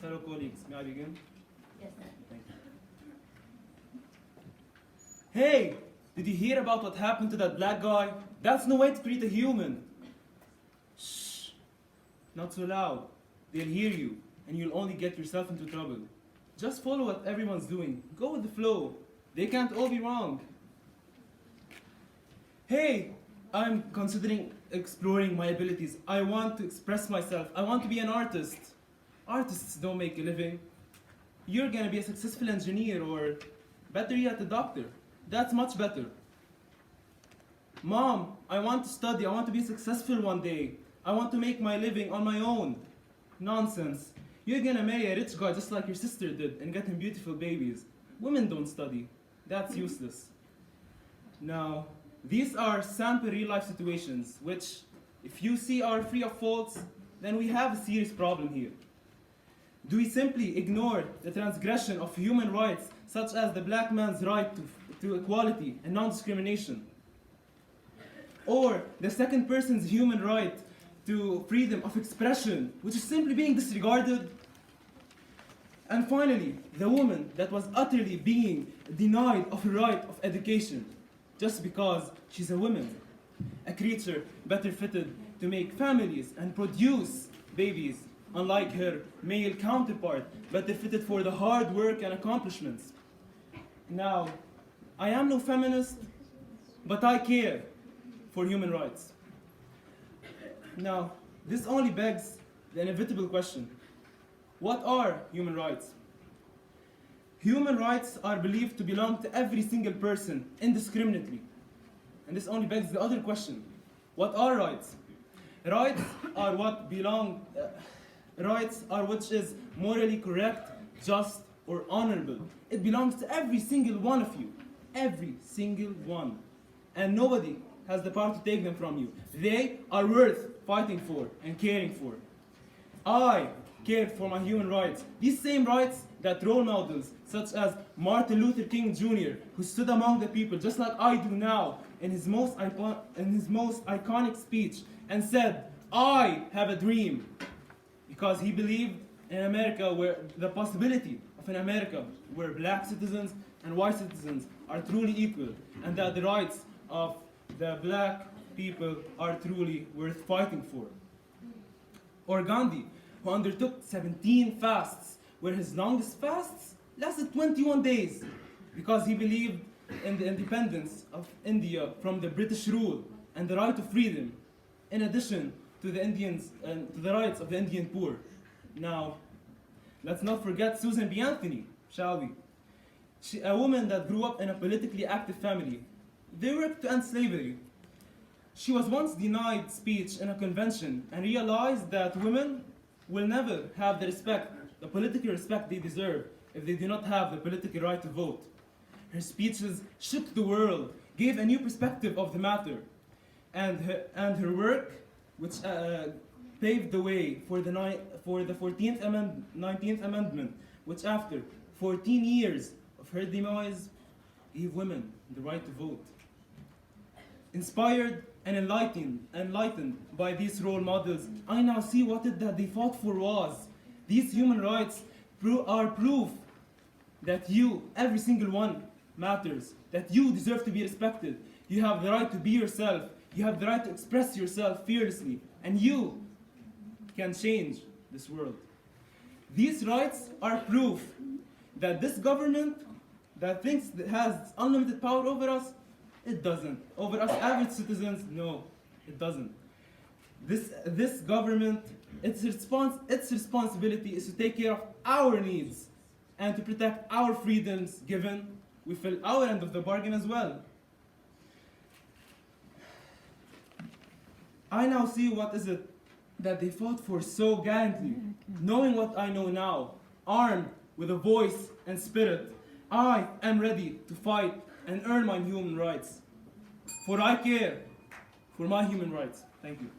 Fellow colleagues, may I begin? Yes. Thank you. Hey, did you hear about what happened to that black guy? That's no way to treat a human. Shh, not so loud. They'll hear you, and you'll only get yourself into trouble. Just follow what everyone's doing. Go with the flow. They can't all be wrong. Hey, I'm considering exploring my abilities. I want to express myself. I want to be an artist. Artists don't make a living. You're gonna be a successful engineer or better yet, a doctor. That's much better. Mom, I want to study. I want to be successful one day. I want to make my living on my own. Nonsense. You're gonna marry a rich guy just like your sister did and get him beautiful babies. Women don't study. That's useless. Now, these are sample real-life situations, which, if you see are free of faults, then we have a serious problem here. Do we simply ignore the transgression of human rights, such as the black man's right to equality and non-discrimination? Or the second person's human right to freedom of expression, which is simply being disregarded? And finally, the woman that was utterly being denied of her right of education, just because she's a woman, a creature better fitted to make families and produce babies, unlike her male counterpart, better fitted for the hard work and accomplishments. Now, I am no feminist, but I care for human rights. Now, this only begs the inevitable question: what are human rights? Human rights are believed to belong to every single person indiscriminately. And this only begs the other question: what are rights? Rights are what belong. Rights are which is morally correct, just, or honorable. It belongs to every single one of you. Every single one. And nobody has the power to take them from you. They are worth fighting for and caring for. I cared for my human rights. These same rights that role models such as Martin Luther King Jr., who stood among the people just like I do now in his most iconic speech and said, "I have a dream," because he believed in America where the possibility of an America where black citizens and white citizens are truly equal, and that the rights of the black people are truly worth fighting for. Or Gandhi, who undertook 17 fasts, where his longest fasts lasted 21 days, because he believed in the independence of India from the British rule and the right to freedom, in addition to the Indians and to the rights of the Indian poor. Now, let's not forget Susan B. Anthony, shall we? A woman that grew up in a politically active family. They worked to end slavery. She was once denied speech in a convention and realized that women will never have the political respect they deserve if they do not have the political right to vote. Her speeches shook the world, gave a new perspective of the matter, and her work, which paved the way for the 19th Amendment, which after 14 years of her demise, gave women the right to vote. Inspired and enlightened by these role models, I now see what it that they fought for was. These human rights are proof that you, every single one, matters, that you deserve to be respected. You have the right to be yourself. You have the right to express yourself fearlessly, and you can change this world. These rights are proof that this government that thinks it has unlimited power over us, it doesn't. Over us average citizens, no, it doesn't. This government, its responsibility is to take care of our needs and to protect our freedoms, given we fill our end of the bargain as well. I now see what is it that they fought for so gallantly. Knowing what I know now, armed with a voice and spirit, I am ready to fight and earn my human rights. For I care for my human rights. Thank you.